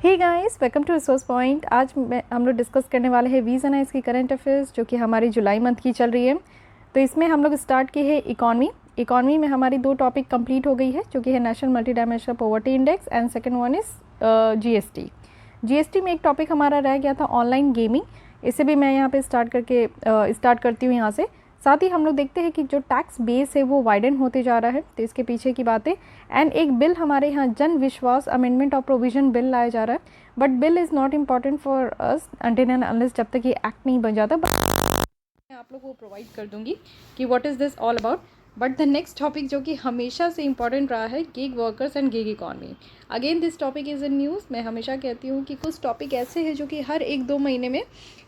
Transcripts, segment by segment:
Hey guys, welcome to resource point. आज हम लोग डिस्कस करने वाले हैं वीज़ एंड इसकी करंट अफेयर्स जो कि हमारी जुलाई मंथ की चल रही है। तो इसमें हम लोग स्टार्ट की है इकॉनमी में हमारी 2 टॉपिक कंप्लीट हो गई है जो कि है national multi dimensional poverty index and second one is GST में एक टॉपिक हमारा रह गया था ऑनलाइन गेमिंग। इसे भी मैं यहाँ पे स्टार्ट करती हूँ यहाँ से। साथ ही हम लोग देखते हैं कि जो टैक्स बेस है वो वाइडन होते जा रहा है, तो इसके पीछे की बातें। एंड एक बिल हमारे यहाँ जन विश्वास अमेंडमेंट और प्रोविज़न बिल लाया जा रहा है, but bill is not important for us until and unless जब तक ये एक्ट नहीं बन जाता। मैं आप लोगों को प्रोवाइड कर दूंगी कि what is this all about. But the next topic जो कि हमेशा से इंपॉर्टेंट रहा है, gig workers and gig economy. Again this topic is in news. मैं हमेशा कहती हूँ कि कुछ टॉपिक ऐसे हैं जो कि हर 1-2 महीने में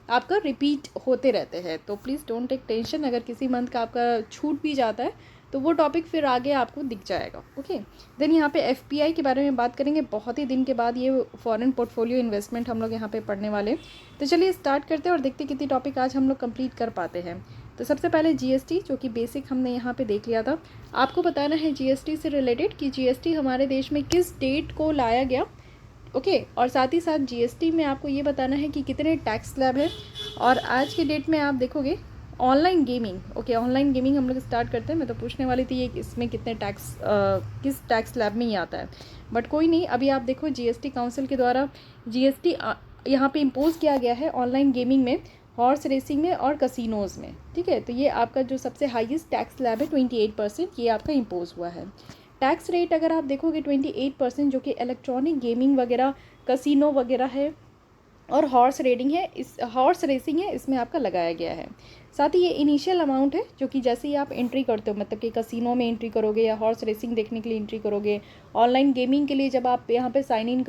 आपका रिपीट होते रहते हैं, तो प्लीज़ डोंट टेक टेंशन। अगर किसी मंथ का आपका छूट भी जाता है तो वो टॉपिक फिर आगे आपको दिख जाएगा। ओके, देन यहाँ पे एफपीआई के बारे में बात करेंगे। बहुत ही दिन के बाद ये फॉरेन पोर्टफोलियो इन्वेस्टमेंट हम लोग यहाँ पे पढ़ने वाले। तो चलिए स्टार्ट करते हैं और देखते कितनी टॉपिक आज हम लोग कंप्लीट कर पाते हैं। तो सबसे पहले जीएसटी, जो कि बेसिक हमने यहाँ पे देख लिया था। आपको बताना है जीएसटी से रिलेटेड कि जीएसटी हमारे देश में किस डेट को लाया गया। ओके, और साथ ही साथ जीएसटी में आपको ये बताना है कि कितने टैक्स स्लैब है। और आज के डेट में आप देखोगे online gaming. Okay, online gaming हम लोग स्टार्ट करते हैं। मैं तो पूछने वाली थी ये इसमें कितने किस टैक्स स्लैब में ही आता है, बट कोई नहीं। अभी आप देखो जीएसटी काउंसिल के द्वारा जीएसटी यहाँ पे इम्पोज किया गया है ऑनलाइन गेमिंग में, हॉर्स रेसिंग में और कसिनोज़ में। ठीक है, तो ये आपका जो सबसे हाईएस्ट टैक्स स्लैब है 28% ये आपका इम्पोज हुआ है। टैक्स रेट अगर आप देखोगे 28%, जो कि इलेक्ट्रॉनिक गेमिंग वगैरह, कसिनो वगैरह है और हॉर्स रेसिंग है, इसमें आपका लगाया गया है। साथ ही ये इनिशियल अमाउंट है जो कि जैसे ही आप एंट्री करते हो, मतलब कि कसिनो में एंट्री करोगे या हॉर्स रेसिंग देखने के लिए एंट्री करोगे, ऑनलाइन गेमिंग के लिए जब आप यहाँ पे साइन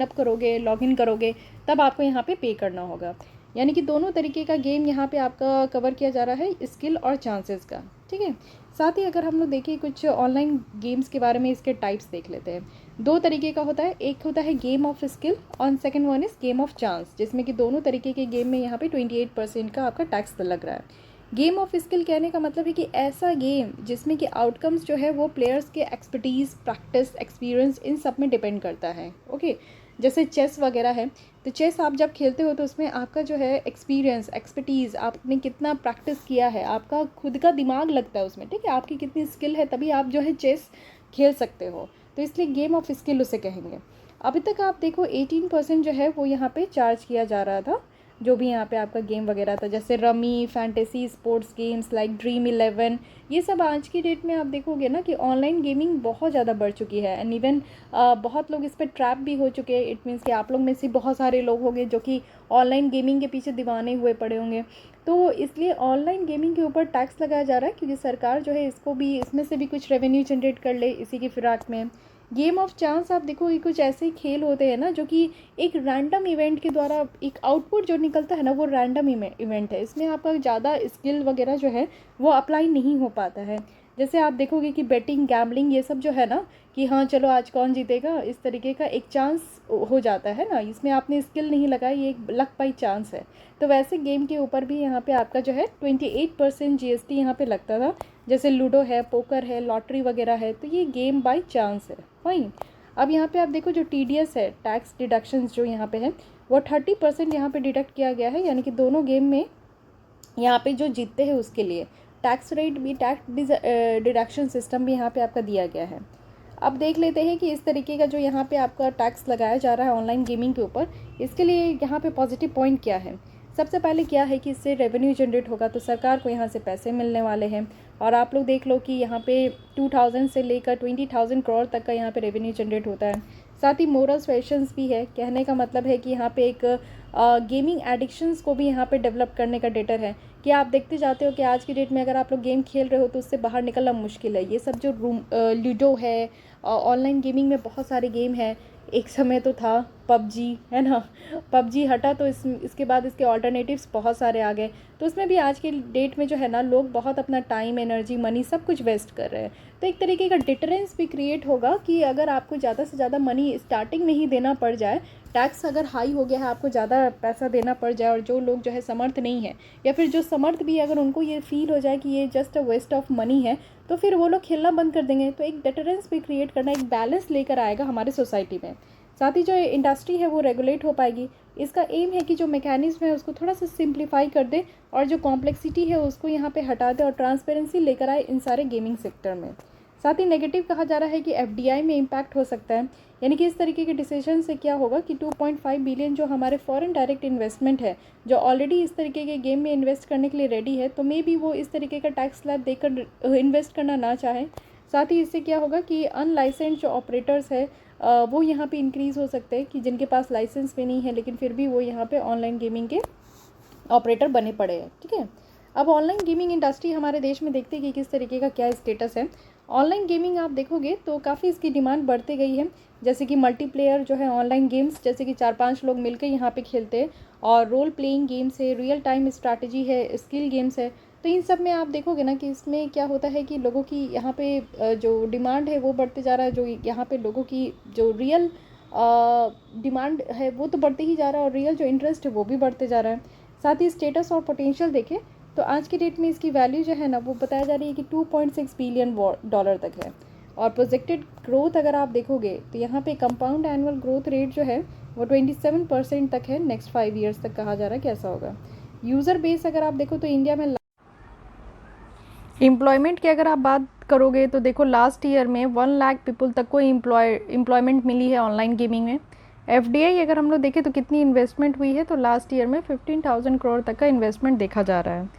अप करोगे, लॉगिन करोगे, तब आपको यहाँ पे पे करना होगा। यानी कि दोनों तरीके का गेम यहाँ पे आपका कवर किया जा रहा है, स्किल और चांसेस का। ठीक है, साथ ही अगर हम लोग देखें कुछ ऑनलाइन गेम्स के बारे में, इसके टाइप्स देख लेते हैं। 2 तरीके का होता है, एक होता है गेम ऑफ स्किल और second one is game of chance, जिसमें कि दोनों तरीके के गेम में यहाँ पे 28% का आपका टैक्स लग रहा है। गेम ऑफ स्किल कहने का मतलब है कि ऐसा गेम जिसमें कि आउटकम्स जो है वो प्लेयर्स के एक्सपर्टीज़, प्रैक्टिस, एक्सपीरियंस इन सब में डिपेंड करता है। ओके, जैसे चेस वगैरह है, तो चेस आप जब खेलते हो तो उसमें आपका जो है एक्सपीरियंस, एक्सपर्टीज़, आपने कितना प्रैक्टिस किया है, आपका खुद का दिमाग लगता है उसमें। ठीक है, आपकी कितनी स्किल है, तभी आप जो है चेस खेल सकते हो, तो इसलिए गेम ऑफ स्किल उसे कहेंगे। अभी तक आप देखो 18% जो है वो यहाँ पे चार्ज किया जा रहा था, जो भी यहाँ पे आपका गेम वगैरह था, जैसे rummy, fantasy sports games like dream 11, ये सब आज की डेट में आप देखोगे ना कि ऑनलाइन गेमिंग बहुत ज़्यादा बढ़ चुकी है। एंड इवन बहुत लोग इस पर ट्रैप भी हो चुके हैं। इट मीन्स कि आप लोग में से बहुत सारे लोग होंगे जो कि ऑनलाइन गेमिंग के पीछे दीवाने हुए पड़े होंगे। तो इसलिए ऑनलाइन गेमिंग के ऊपर टैक्स लगाया जा रहा है, क्योंकि सरकार जो है इसको भी, इसमें से भी कुछ रेवेन्यू जनरेट कर ले इसी की फिराक में। गेम ऑफ चांस आप देखो, ये कुछ ऐसे खेल होते हैं ना जो कि एक रैंडम इवेंट के द्वारा एक आउटपुट जो निकलता है ना, वो रैंडम इवेंट है। इसमें आपका ज़्यादा स्किल वगैरह जो है वो अप्लाई नहीं हो पाता है। जैसे आप देखोगे कि बेटिंग, गैम्बलिंग, ये सब जो है ना कि हाँ चलो आज कौन जीतेगा, इस तरीके का एक चांस हो जाता है ना, इसमें आपने स्किल नहीं लगाई, ये एक लक बाई चांस है। तो वैसे गेम के ऊपर भी यहाँ पे आपका जो है 28% जीएसटी यहाँ पे लगता था। जैसे लूडो है, पोकर है, लॉटरी वगैरह है, तो ये गेम बाई चांस है। फाइन, अब यहाँ पे आप देखो जो टीडीएस है, टैक्स डिडक्शंस जो यहाँ पे है, वो 30% यहाँ पे डिडक्ट किया गया है। यानी कि दोनों गेम में यहाँ पे जो जीतते हैं उसके लिए टैक्स रेट भी, टैक्स डिडक्शन सिस्टम भी यहाँ पे आपका दिया गया है। अब देख लेते हैं कि इस तरीके का जो यहाँ पे आपका टैक्स लगाया जा रहा है ऑनलाइन गेमिंग के ऊपर, इसके लिए यहाँ पे पॉजिटिव पॉइंट क्या है। सबसे पहले क्या है कि इससे रेवेन्यू जनरेट होगा, तो सरकार को यहाँ से पैसे मिलने वाले हैं। और आप लोग देख लो कि यहाँ पे 2000 से लेकर 20,000 करोड़ तक का यहाँ पे रेवेन्यू जनरेट होता है। साथ ही मोरल सजेशंस भी है। कहने का मतलब है कि यहाँ पे एक गेमिंग एडिक्शंस को भी यहाँ पे डेवलप करने का डेटर है कि आप देखते जाते हो कि आज की डेट में अगर आप लोग गेम खेल रहे हो तो उससे बाहर निकलना मुश्किल है। ये सब जो लूडो है, ऑनलाइन गेमिंग में बहुत सारे गेम हैं। एक समय तो था पबजी, है ना, पबजी हटा तो इसके बाद इसके ऑल्टरनेटिव्स बहुत सारे आ गए। तो उसमें भी आज के डेट में जो है ना, लोग बहुत अपना टाइम, एनर्जी, मनी सब कुछ वेस्ट कर रहे हैं। तो एक तरीके का डिटरेंस भी क्रिएट होगा कि अगर आपको ज़्यादा से ज़्यादा मनी स्टार्टिंग में ही देना पड़ जाए, टैक्स अगर हाई हो गया है, आपको ज़्यादा पैसा देना पड़ जाए, और जो लोग जो है समर्थ नहीं है, या फिर जो समर्थ भी, अगर उनको ये फील हो जाए कि ये just a waste of money है, तो फिर वो लोग खेलना बंद कर देंगे। तो एक डिटरेंस भी क्रिएट करना, एक बैलेंस लेकर आएगा हमारे सोसाइटी में। साथ ही जो इंडस्ट्री है वो रेगुलेट हो पाएगी। इसका एम है कि जो मैकेनिज्म है उसको थोड़ा सा सिंप्लीफाई कर दे और जो कॉम्प्लेक्सिटी है उसको यहाँ पे हटा दे और ट्रांसपेरेंसी लेकर आए इन सारे गेमिंग सेक्टर में। साथ ही नेगेटिव कहा जा रहा है कि एफडीआई में इम्पैक्ट हो सकता है, यानी कि इस तरीके के डिसीजन से क्या होगा कि 2.5 बिलियन जो हमारे फॉरेन डायरेक्ट इन्वेस्टमेंट है, जो ऑलरेडी इस तरीके के गेम में इन्वेस्ट करने के लिए रेडी है, तो मे बी वो इस तरीके का टैक्स स्लैब देकर इन्वेस्ट करना ना चाहें। साथ ही इससे क्या होगा कि अनलाइसेंस जो ऑपरेटर्स है वो यहाँ पे इंक्रीज़ हो सकते हैं, कि जिनके पास लाइसेंस भी नहीं है लेकिन फिर भी वो यहाँ पे ऑनलाइन गेमिंग के ऑपरेटर बने पड़े हैं। ठीक है, अब ऑनलाइन गेमिंग इंडस्ट्री हमारे देश में देखते हैं कि किस तरीके का क्या स्टेटस है। ऑनलाइन गेमिंग आप देखोगे तो काफ़ी इसकी डिमांड बढ़ती गई है, जैसे कि मल्टीप्लेयर जो है ऑनलाइन गेम्स, जैसे कि 4-5 लोग मिलकर यहाँ पे खेलते हैं, और रोल प्लेइंग गेम्स है, रियल टाइम स्ट्रैटेजी है, स्किल गेम्स है। तो इन सब में आप देखोगे ना कि इसमें क्या होता है कि लोगों की यहाँ पे जो डिमांड है वो बढ़ते जा रहा है, जो यहाँ पे लोगों की जो रियल डिमांड है वो तो बढ़ते ही जा रहा है और रियल जो इंटरेस्ट है वो भी बढ़ते जा रहा है। साथ ही स्टेटस और पोटेंशियल देखें तो आज की डेट में इसकी वैल्यू जो है ना वो बताया जा रही है कि 2.6 बिलियन डॉलर तक है। और प्रोजेक्टेड ग्रोथ अगर आप देखोगे तो यहाँ पे कंपाउंड एनुअल ग्रोथ रेट जो है वो 27% तक है नेक्स्ट 5 ईयर्स तक कहा जा रहा है कैसा होगा। यूज़र बेस अगर आप देखो तो इंडिया में एम्प्लॉयमेंट की अगर आप बात करोगे तो देखो लास्ट ईयर में 1 लाख पीपल तक को एम्प्लॉयमेंट मिली है ऑनलाइन गेमिंग में। एफडीआई अगर हम लोग देखें तो कितनी इन्वेस्टमेंट हुई है, तो लास्ट ईयर में 15,000 करोड़ तक का इन्वेस्टमेंट देखा जा रहा है।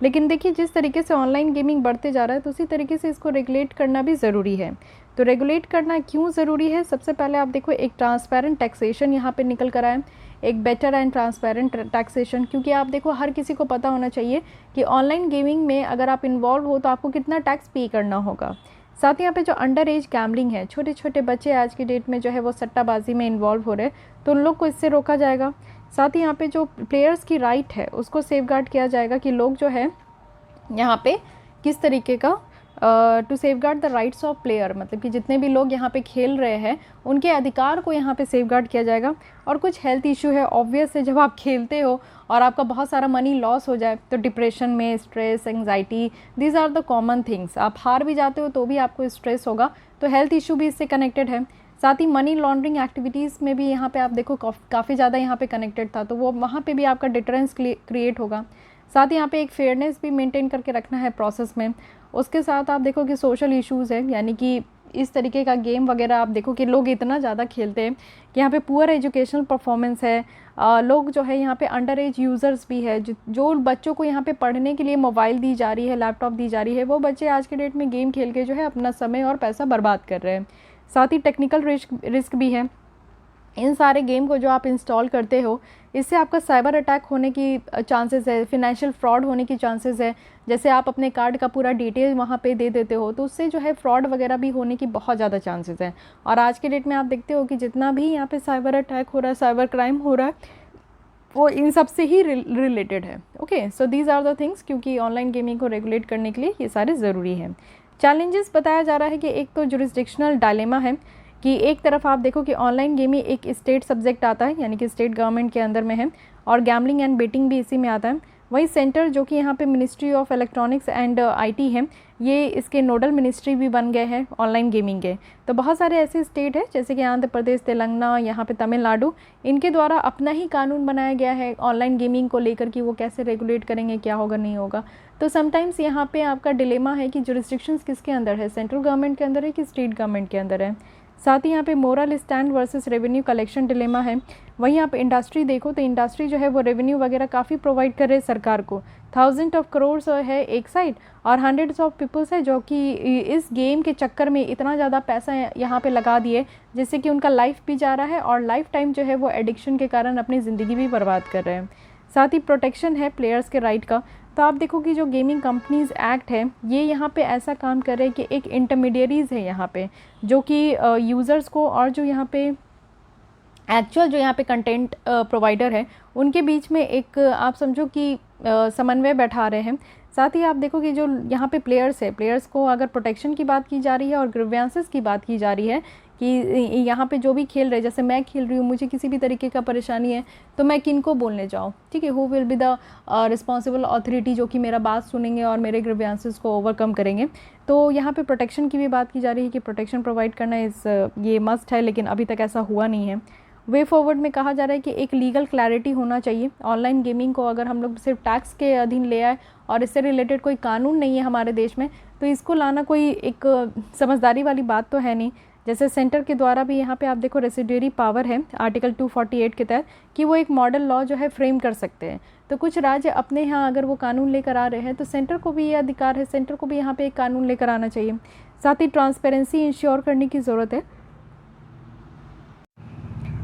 लेकिन देखिए जिस तरीके से ऑनलाइन गेमिंग बढ़ते जा रहा है तो उसी तरीके से इसको रेगुलेट करना भी ज़रूरी है। तो रेगुलेट करना क्यों ज़रूरी है, सबसे पहले आप देखो एक ट्रांसपेरेंट टैक्सेशन यहाँ पे निकल कर आए, एक बेटर एंड ट्रांसपेरेंट टैक्सेशन, क्योंकि आप देखो हर किसी को पता होना चाहिए कि ऑनलाइन गेमिंग में अगर आप इन्वॉल्व हो तो आपको कितना टैक्स पे करना होगा। साथ ही यहाँ पे जो अंडर एज गैम्बलिंग है, छोटे छोटे बच्चे आज की डेट में जो है वो सट्टाबाजी में इन्वॉल्व हो रहे हैं, तो उन लोग को इससे रोका जाएगा। साथ ही यहाँ पे जो प्लेयर्स की राइट है उसको सेफगार्ड किया जाएगा कि लोग जो है यहाँ पे किस तरीके का to safeguard the rights of player, मतलब कि जितने भी लोग यहाँ पे खेल रहे हैं उनके अधिकार को यहाँ पे सेफगार्ड किया जाएगा। और कुछ हेल्थ इशू है, ऑब्वियस है, जब आप खेलते हो और आपका बहुत सारा मनी लॉस हो जाए तो डिप्रेशन में, stress, anxiety, these are the common things. आप हार भी जाते हो तो भी आपको स्ट्रेस होगा, तो हेल्थ इशू भी इससे कनेक्टेड है। साथ ही मनी लॉन्ड्रिंग एक्टिविटीज़ में भी यहाँ पे आप देखो काफ़ी ज़्यादा यहाँ पे कनेक्टेड था, तो वो वहाँ पे भी आपका डिटरेंस क्रिएट होगा। साथ ही यहाँ पे एक फेयरनेस भी मेंटेन करके रखना है प्रोसेस में। उसके साथ आप देखो कि सोशल इश्यूज़ है, यानी कि इस तरीके का गेम वगैरह आप देखो कि लोग इतना ज़्यादा खेलते हैं कि यहाँ पे पुअर एजुकेशनल परफॉर्मेंस है। लोग जो है यहाँ पे अंडर एज यूज़र्स भी है, जो बच्चों को यहाँ पे पढ़ने के लिए मोबाइल दी जा रही है, लैपटॉप दी जा रही है, वो बच्चे आज के डेट में गेम खेल के जो है अपना समय और पैसा बर्बाद कर रहे हैं। साथ ही टेक्निकल रिस्क भी है। इन सारे गेम को जो आप इंस्टॉल करते हो इससे आपका साइबर अटैक होने की चांसेस है, फिनेंशियल फ्रॉड होने की चांसेस है। जैसे आप अपने कार्ड का पूरा डिटेल वहाँ पे दे देते हो तो उससे जो है फ्रॉड वगैरह भी होने की बहुत ज़्यादा चांसेस हैं। और आज के डेट में आप देखते हो कि जितना भी यहाँ पे साइबर अटैक हो रहा है, साइबर क्राइम हो रहा है, वो इन सब से ही रिलेटेड है। Okay, so these are the things, क्योंकि ऑनलाइन गेमिंग को रेगुलेट करने के लिए ये सारे ज़रूरी हैं। चैलेंजेस बताया जा रहा है कि एक तो जुरिस्डिक्शनल डायलेमा है कि एक तरफ आप देखो कि ऑनलाइन गेमिंग एक स्टेट सब्जेक्ट आता है, यानी कि स्टेट गवर्नमेंट के अंदर में है, और गैम्बलिंग एंड बेटिंग भी इसी में आता है। वही सेंटर जो कि यहाँ पे ministry of electronics and IT है, ये इसके नोडल मिनिस्ट्री भी बन गए हैं ऑनलाइन गेमिंग के। तो बहुत सारे ऐसे स्टेट है जैसे कि आंध्र प्रदेश, तेलंगाना, यहाँ पे तमिलनाडु, इनके द्वारा अपना ही कानून बनाया गया है ऑनलाइन गेमिंग को लेकर कि वो कैसे रेगुलेट करेंगे, क्या होगा नहीं होगा। तो समटाइम्स यहाँ पे आपका डिलेमा है कि जुरिस्डिक्शंस किसके अंदर है, सेंट्रल गवर्नमेंट के अंदर है कि स्टेट गवर्नमेंट के अंदर है। साथ ही यहाँ पे moral stand versus revenue collection dilemma है। वहीं आप इंडस्ट्री देखो तो इंडस्ट्री जो है वो रेवेन्यू वगैरह काफ़ी प्रोवाइड कर रहे हैं सरकार को, 1000 ऑफ करोड़ है एक साइड, और हंड्रेड्स ऑफ पीपल्स है जो कि इस गेम के चक्कर में इतना ज़्यादा पैसा यहाँ पे लगा दिए जिससे कि उनका लाइफ भी जा रहा है और लाइफ टाइम जो है वो एडिक्शन के कारण अपनी ज़िंदगी भी बर्बाद कर रहे हैं। साथ ही प्रोटेक्शन है प्लेयर्स के राइट का। तो आप देखो कि जो गेमिंग कंपनीज़ एक्ट है ये यहाँ पे ऐसा काम कर रहे हैं कि एक इंटरमीडियरीज़ है यहाँ पे जो कि यूज़र्स को और जो यहाँ पे एक्चुअल जो यहाँ पे कंटेंट प्रोवाइडर है उनके बीच में एक आप समझो कि समन्वय बैठा रहे हैं। साथ ही आप देखो कि जो यहाँ पे प्लेयर्स है, प्लेयर्स को अगर प्रोटेक्शन की बात की जा रही है और ग्रीवेंसेस की बात की जा रही है कि यहाँ पे जो भी खेल रहे, जैसे मैं खेल रही हूँ, मुझे किसी भी तरीके का परेशानी है तो मैं किन को बोलने जाऊँ, ठीक है, who will be the responsible authority जो कि मेरा बात सुनेंगे और मेरे ग्रीवेंसेस को ओवरकम करेंगे। तो यहाँ पे प्रोटेक्शन की भी बात की जा रही है कि प्रोटेक्शन प्रोवाइड करना ये मस्ट है, लेकिन अभी तक ऐसा हुआ नहीं है। वे फॉरवर्ड में कहा जा रहा है कि एक लीगल क्लैरिटी होना चाहिए। ऑनलाइन गेमिंग को अगर हम लोग सिर्फ टैक्स के अधीन ले आए और इससे रिलेटेड कोई कानून नहीं है हमारे देश में, तो इसको लाना कोई एक समझदारी वाली बात तो है नहीं। जैसे सेंटर के द्वारा भी यहाँ पे आप देखो रेसिडुअरी पावर है आर्टिकल 248 के तहत कि वो एक मॉडल लॉ जो है फ्रेम कर सकते हैं। तो कुछ राज्य अपने यहाँ अगर वो कानून लेकर आ रहे हैं तो सेंटर को भी ये अधिकार है, सेंटर को भी यहाँ पे एक कानून लेकर आना चाहिए। साथ ही ट्रांसपेरेंसी इंश्योर करने की ज़रूरत है,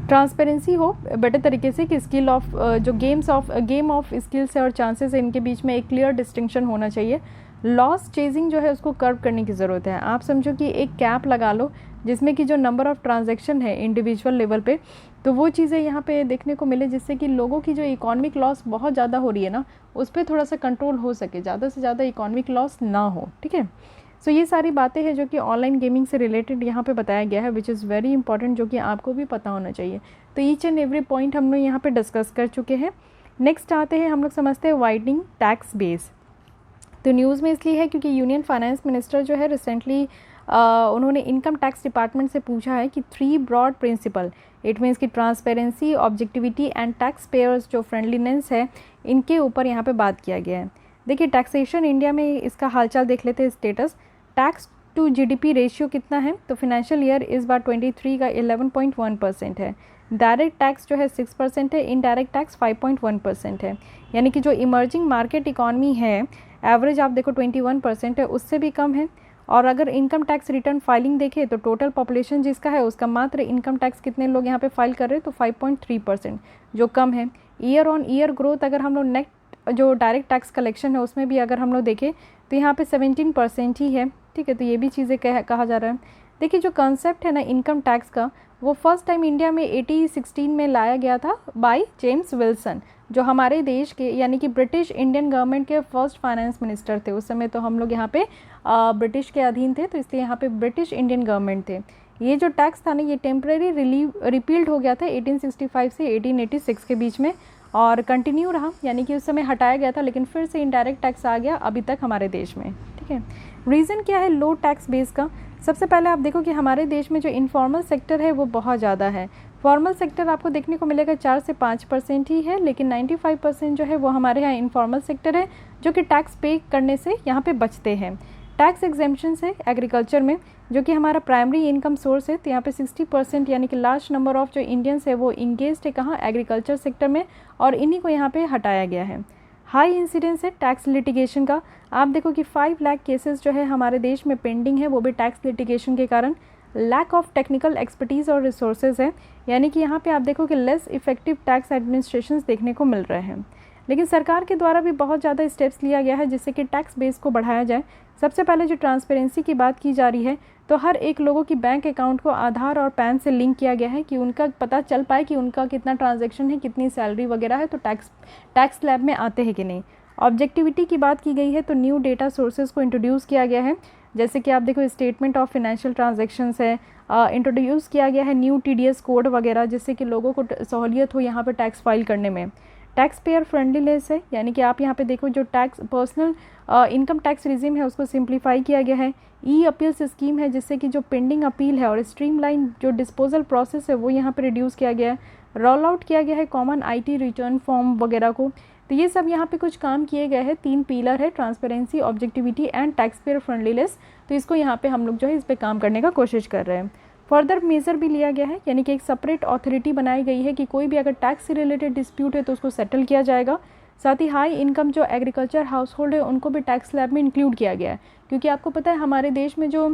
ट्रांसपेरेंसी हो बेटर तरीके से कि स्किल ऑफ जो गेम ऑफ स्किल्स है और चांसेस है, इनके बीच में एक क्लियर डिस्टिंक्शन होना चाहिए। लॉस चेजिंग जो है उसको कर्व करने की ज़रूरत है। आप समझो कि एक कैप लगा लो जिसमें कि जो नंबर ऑफ़ ट्रांजैक्शन है इंडिविजुअल लेवल पे, तो वो चीज़ें यहाँ पे देखने को मिले जिससे कि लोगों की जो इकोनॉमिक लॉस बहुत ज़्यादा हो रही है ना, उस पर थोड़ा सा कंट्रोल हो सके, ज़्यादा से ज़्यादा इकोनॉमिक लॉस ना हो, ठीक है। सो ये सारी बातें हैं जो कि ऑनलाइन गेमिंग से रिलेटेड यहाँ पे बताया गया है, विच इज़ वेरी इंपॉर्टेंट, जो कि आपको भी पता होना चाहिए। तो ईच एंड एवरी पॉइंट हम लोग यहाँ पे डिस्कस कर चुके हैं। नेक्स्ट आते हैं, हम लोग समझते हैं वाइडनिंग टैक्स बेस। तो न्यूज़ में इसलिए है क्योंकि यूनियन फाइनेंस मिनिस्टर जो है रिसेंटली उन्होंने इनकम टैक्स डिपार्टमेंट से पूछा है कि 3 ब्रॉड प्रिंसिपल, इट मीन्स कि transparency, objectivity and tax payers जो फ्रेंडलीनेस है, इनके ऊपर यहाँ पे बात किया गया है। देखिए टैक्सेशन इंडिया में इसका हालचाल देख लेते हैं। Status tax to GDP ratio कितना है, तो फिनेंशियल ईयर इस बार 23 का 11.1% है। डायरेक्ट टैक्स जो है 6% है, इनडायरेक्ट टैक्स 5.1% है। यानी कि जो इमर्जिंग मार्केट इकॉनमी है एवरेज आप देखो 21% है, उससे भी कम है। और अगर इनकम टैक्स रिटर्न फाइलिंग देखें तो टोटल पॉपुलेशन जिसका है उसका मात्र इनकम टैक्स कितने लोग यहाँ पे फाइल कर रहे हैं, तो 5.3%, जो कम है। ईयर ऑन ईयर ग्रोथ अगर हम लोग नेट जो डायरेक्ट टैक्स कलेक्शन है उसमें भी अगर हम लोग देखें तो यहाँ पे 17% ही है, ठीक है। तो ये भी चीज़ें कहा जा रहा है। देखिए जो कॉन्सेप्ट है ना इनकम टैक्स का, वो फर्स्ट टाइम इंडिया में 1816 में लाया गया था बाय जेम्स विल्सन, जो हमारे देश के यानी कि ब्रिटिश इंडियन गवर्नमेंट के फर्स्ट फाइनेंस मिनिस्टर थे। उस समय तो हम लोग यहाँ पे ब्रिटिश के अधीन थे, तो इसलिए यहाँ पे ब्रिटिश इंडियन गवर्नमेंट थे। ये जो टैक्स था ना ये टेम्परेरी रिपील्ड हो गया था 1865 से 1886 के बीच में, और कंटिन्यू रहा, यानी कि उस समय हटाया गया था लेकिन फिर से इनडायरेक्ट टैक्स आ गया अभी तक हमारे देश में, ठीक है। रीज़न क्या है लो टैक्स बेस का? सबसे पहले आप देखो कि हमारे देश में जो इनफॉर्मल सेक्टर है वो बहुत ज़्यादा है। फॉर्मल सेक्टर आपको देखने को मिलेगा 4 से 5% ही है, लेकिन 95% जो है वो हमारे यहाँ इनफॉर्मल सेक्टर है जो कि टैक्स पे करने से यहाँ पे बचते हैं। टैक्स एग्जेम्पशन है एग्रीकल्चर में, जो कि हमारा प्राइमरी इनकम सोर्स है, तो यहाँ पे 60% यानी कि लार्ज नंबर ऑफ जो इंडियंस है वो इंगेज्ड है कहाँ, एग्रीकल्चर सेक्टर में, और इन्हीं को यहाँ पे हटाया गया है। हाई इंसिडेंस है टैक्स लिटिगेशन का। आप देखो कि 5 लाख केसेस जो है हमारे देश में पेंडिंग है, वो भी टैक्स लिटिगेशन के कारण। लैक ऑफ टेक्निकल एक्सपर्टीज़ और रिसोर्सेज है, यानी कि यहाँ पे आप देखो कि लेस इफेक्टिव टैक्स एडमिनिस्ट्रेशन देखने को मिल रहे हैं। लेकिन सरकार के द्वारा भी बहुत ज़्यादा स्टेप्स लिया गया है जिससे कि टैक्स बेस को बढ़ाया जाए। सबसे पहले जो ट्रांसपेरेंसी की बात की जा रही है, तो हर एक लोगों की बैंक अकाउंट को आधार और पैन से लिंक किया गया है कि उनका पता चल पाए कि उनका कितना ट्रांजैक्शन है, कितनी सैलरी वगैरह है, तो टैक्स स्लैब में आते हैं कि नहीं। ऑब्जेक्टिविटी की बात की गई है, तो न्यू डेटा सोर्सेज को इंट्रोड्यूस किया गया है, जैसे कि आप देखो स्टेटमेंट ऑफ फाइनेंशियल ट्रांजैक्शंस है, इंट्रोड्यूस किया गया है न्यू टीडीएस कोड वगैरह, जिससे कि लोगों को सहूलियत हो यहाँ पर टैक्स फाइल करने में। टैक्स पेयर फ्रेंडलीनेस है, यानी कि आप यहाँ पे देखो जो tax personal income tax regime है उसको सिंप्लीफाई किया गया है। ई अपील्स स्कीम है, जिससे कि जो पेंडिंग अपील है और स्ट्रीमलाइन जो डिस्पोजल प्रोसेस है वो यहाँ पे रिड्यूस किया गया है। रोल आउट किया गया है कॉमन आईटी रिटर्न फॉर्म वगैरह को। तो ये सब यहाँ पे कुछ काम किए गए हैं। 3 पिलर है, transparency, objectivity and tax payer friendliness. तो इसको यहाँ पे हम लोग जो है इस पर काम करने का कोशिश कर रहे हैं। फर्दर मेजर भी लिया गया है, यानी कि एक सेपरेट अथॉरिटी बनाई गई है कि कोई भी अगर टैक्स से रिलेटेड डिस्प्यूट है तो उसको सेटल किया जाएगा। साथ ही हाई इनकम जो एग्रीकल्चर हाउस होल्ड है उनको भी टैक्स स्लैब में इंक्लूड किया गया है, क्योंकि आपको पता है हमारे देश में जो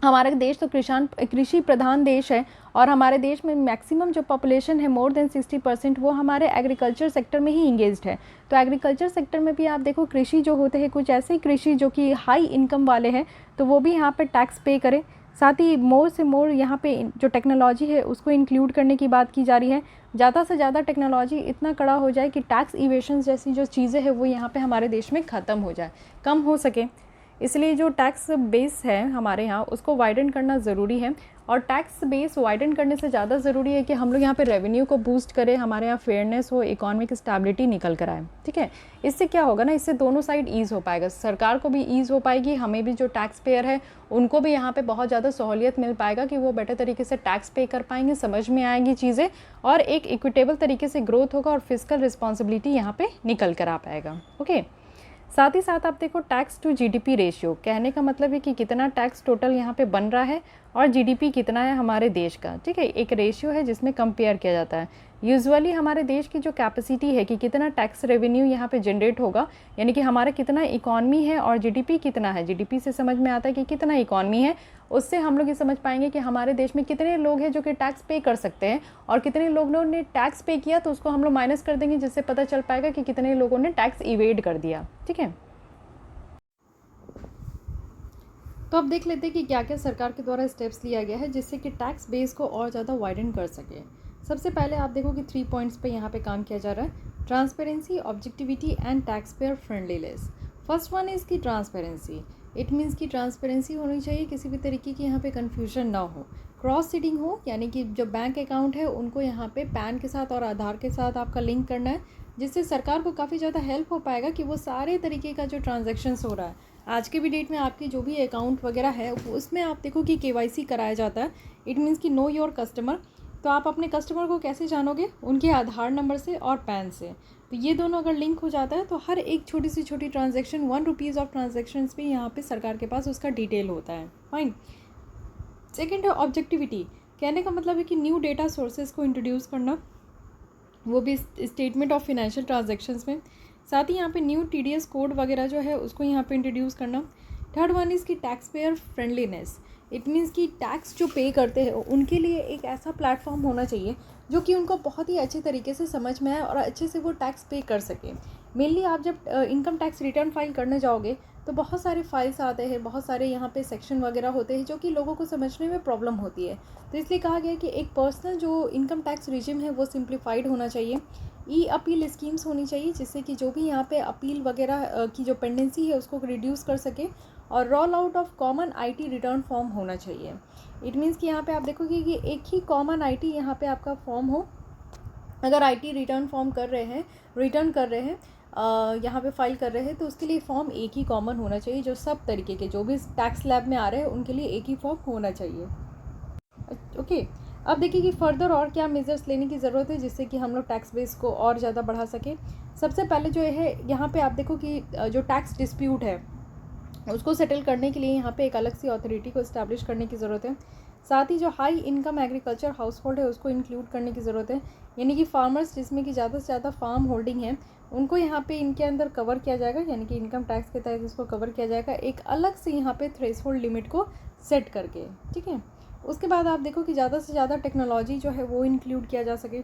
हमारा देश तो कृषि प्रधान देश है, और हमारे देश में मैक्सिमम जो पॉपुलेशन है मोर देन 60% वो हमारे एग्रीकल्चर सेक्टर में ही इंगेज्ड है। तो एग्रीकल्चर सेक्टर में भी आप देखो कृषि जो होते हैं कुछ ऐसे ही कृषि जो कि हाई इनकम वाले हैं, तो वो भी यहाँ पे टैक्स पे करें। साथ ही मोर से मोर यहाँ पे जो टेक्नोलॉजी है उसको इंक्लूड करने की बात की जा रही है। ज़्यादा से ज़्यादा टेक्नोलॉजी इतना कड़ा हो जाए कि टैक्स इवेशन जैसी जो चीज़ें हैं वो यहाँ पे हमारे देश में ख़त्म हो जाए, कम हो सके। इसलिए जो टैक्स बेस है हमारे यहाँ उसको वाइडन करना ज़रूरी है। और टैक्स बेस वाइडन करने से ज़्यादा ज़रूरी है कि हम लोग यहाँ पे रेवेन्यू को बूस्ट करें, हमारे यहाँ फेयरनेस हो, इकोनॉमिक स्टेबिलिटी निकल कर आए। ठीक है, इससे क्या होगा ना, इससे दोनों साइड ईज़ हो पाएगा, सरकार को भी ईज़ हो पाएगी, हमें भी जो टैक्स पेयर है उनको भी यहाँ पे बहुत ज़्यादा सहूलियत मिल पाएगा कि वो बेटर तरीके से टैक्स पे कर पाएंगे, समझ में आएंगी चीज़ें, और एक इक्विटेबल तरीके से ग्रोथ होगा और फिस्कल रिस्पॉन्सिबिलिटी यहाँ पे निकल कर आ पाएगा। ओके, साथ ही साथ आप देखो टैक्स टू जीडीपी रेशियो, कहने का मतलब है कि कितना टैक्स टोटल यहाँ पे बन रहा है और जीडीपी कितना है हमारे देश का। ठीक है, एक रेशियो है जिसमें कंपेयर किया जाता है। यूजुअली हमारे देश की जो कैपेसिटी है कि कितना टैक्स रेवेन्यू यहाँ पे जनरेट होगा, यानी कि हमारा कितना इकॉनमी है और जीडीपी कितना है, जीडीपी से समझ में आता है कि कितना इकॉनमी है, उससे हम लोग ये समझ पाएंगे कि हमारे देश में कितने लोग हैं जो कि टैक्स पे कर सकते हैं और कितने लोगों ने टैक्स पे किया, तो उसको हम लोग माइनस कर देंगे, जिससे पता चल पाएगा कि कितने लोगों ने टैक्स इवेड कर दिया। ठीक है, तो अब देख लेते हैं कि क्या क्या सरकार के द्वारा स्टेप्स लिया गया है जिससे कि टैक्स बेस को और ज़्यादा वाइडन कर सके। सबसे पहले आप देखो कि 3 पॉइंट्स पे यहाँ पे काम किया जा रहा है, transparency, objectivity and tax payer friendliness. First one is की ट्रांसपेरेंसी। इट मीन्स की ट्रांसपेरेंसी होनी चाहिए, किसी भी तरीके की यहाँ पे कन्फ्यूजन ना हो, क्रॉस सीडिंग हो, यानी कि जो बैंक अकाउंट है उनको यहाँ पे पैन के साथ और आधार के साथ आपका लिंक करना है, जिससे सरकार को काफ़ी ज़्यादा हेल्प हो पाएगा कि वो सारे तरीके का जो ट्रांजैक्शंस हो रहा है आज के भी डेट में आपकी जो भी अकाउंट वगैरह है उसमें आप देखो कि केवाईसी कराया जाता है। इट मीन्स कि नो योर कस्टमर। तो आप अपने कस्टमर को कैसे जानोगे, उनके आधार नंबर से और पैन से। तो ये दोनों अगर लिंक हो जाता है तो हर एक छोटी सी छोटी ट्रांजैक्शन, 1 रुपीज़ ऑफ ट्रांजैक्शंस भी यहाँ पे सरकार के पास उसका डिटेल होता है। फाइन। सेकेंड है ऑब्जेक्टिविटी। कहने का मतलब है कि न्यू डेटा सोर्सेज को इंट्रोड्यूस करना, वो भी स्टेटमेंट ऑफ फिनेंशियल ट्रांजैक्शंस में। साथ ही यहाँ पे न्यू टीडीएस कोड वगैरह जो है उसको यहाँ पे इंट्रोड्यूस करना। थर्ड वन इज़ की tax payer friendliness. It means कि टैक्स जो पे करते हैं उनके लिए एक ऐसा प्लेटफॉर्म होना चाहिए जो कि उनको बहुत ही अच्छे तरीके से समझ में आए और अच्छे से वो टैक्स पे कर सकें। मेनली आप जब इनकम टैक्स रिटर्न फाइल करने जाओगे तो बहुत सारे फाइल्स आते हैं, बहुत सारे यहाँ पे सेक्शन वगैरह होते हैं जो कि लोगों को समझने में प्रॉब्लम होती है। तो इसलिए कहा गया है कि एक पर्सनल जो इनकम टैक्स रिजिम है वो सिंप्लीफाइड होना चाहिए। ई अपील स्कीम्स होनी चाहिए जिससे कि जो भी यहाँ पे अपील वगैरह की जो पेंडेंसी है उसको रिड्यूस कर सके, और roll out of common IT return form होना चाहिए। इट मीन्स कि यहाँ पे आप देखोगे कि एक ही कॉमन आईटी यहाँ पे आपका फॉर्म हो। अगर आईटी रिटर्न फॉर्म कर रहे हैं, रिटर्न कर रहे हैं, यहाँ पे फाइल कर रहे हैं, तो उसके लिए फॉर्म एक ही कॉमन होना चाहिए, जो सब तरीके के जो भी टैक्स स्लैब में आ रहे हैं उनके लिए एक ही फॉर्म होना चाहिए। ओके, अब देखिए कि फर्दर और क्या मेजर्स लेने की ज़रूरत है जिससे कि हम लोग टैक्स बेस को और ज़्यादा बढ़ा सकें। सबसे पहले जो है यहाँ पे आप देखो कि जो टैक्स डिस्प्यूट है उसको सेटल करने के लिए यहाँ पे एक अलग सी अथॉरिटी को इस्टेब्लिश करने की ज़रूरत है। साथ ही जो high income agriculture house hold है उसको इंक्लूड करने की ज़रूरत है, यानी कि फार्मर्स जिसमें कि ज़्यादा से ज़्यादा फार्म होल्डिंग है उनको यहाँ पे इनके अंदर कवर किया जाएगा, यानी कि इनकम टैक्स के तहत इसको कवर किया जाएगा एक अलग से यहाँ पे थ्रेशोल्ड लिमिट को सेट करके। ठीक है, उसके बाद आप देखो कि ज़्यादा से ज़्यादा टेक्नोलॉजी जो है वो इंक्लूड किया जा सके,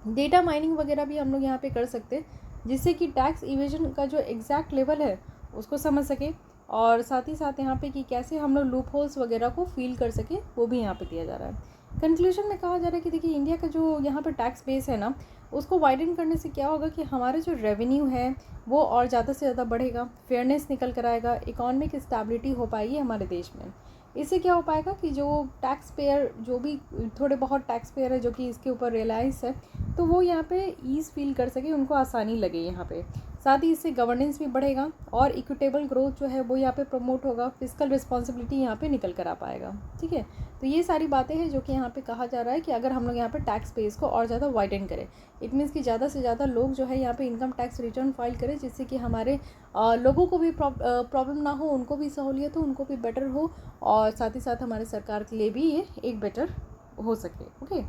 डेटा माइनिंग वगैरह भी हम लोग यहाँ पे कर सकते हैं जिससे कि टैक्स इवेजन का जो एग्जैक्ट लेवल है उसको समझ सके, और साथ ही साथ यहाँ पे कि कैसे हम लोग लूप होल्स वगैरह को फील कर सके वो भी यहाँ पे दिया जा रहा है। कंक्लूजन में कहा जा रहा है कि देखिए इंडिया का जो यहाँ पे टैक्स बेस है ना उसको वाइडन करने से क्या होगा कि हमारे जो रेवेन्यू है वो और ज़्यादा से ज़्यादा बढ़ेगा, फेयरनेस निकल कर आएगा, इकोनॉमिक स्टेबिलिटी हो पाएगी हमारे देश में। इससे क्या हो पाएगा कि जो टैक्स पेयर, जो भी थोड़े बहुत टैक्स पेयर है जो कि इसके ऊपर रियलाइज है, तो वो यहाँ पे ईज़ फील कर सके, उनको आसानी लगे यहाँ पे। साथ ही इससे गवर्नेंस भी बढ़ेगा और इक्विटेबल ग्रोथ जो है वो यहाँ पे प्रमोट होगा, फिस्कल रिस्पॉन्सिबिलिटी यहाँ पे निकल कर आ पाएगा। ठीक है, तो ये सारी बातें हैं जो कि यहाँ पे कहा जा रहा है कि अगर हम लोग यहाँ पे टैक्स बेस को और ज़्यादा वाइडन करें, इट मीन्स कि ज़्यादा से ज़्यादा लोग जो है यहाँ पे इनकम टैक्स रिटर्न फाइल करें जिससे कि हमारे लोगों को भी प्रॉब्लम ना हो, उनको भी सहूलियत हो, उनको भी बेटर हो, और साथ ही साथ हमारे सरकार के लिए भी ये एक बेटर हो सके। ओके,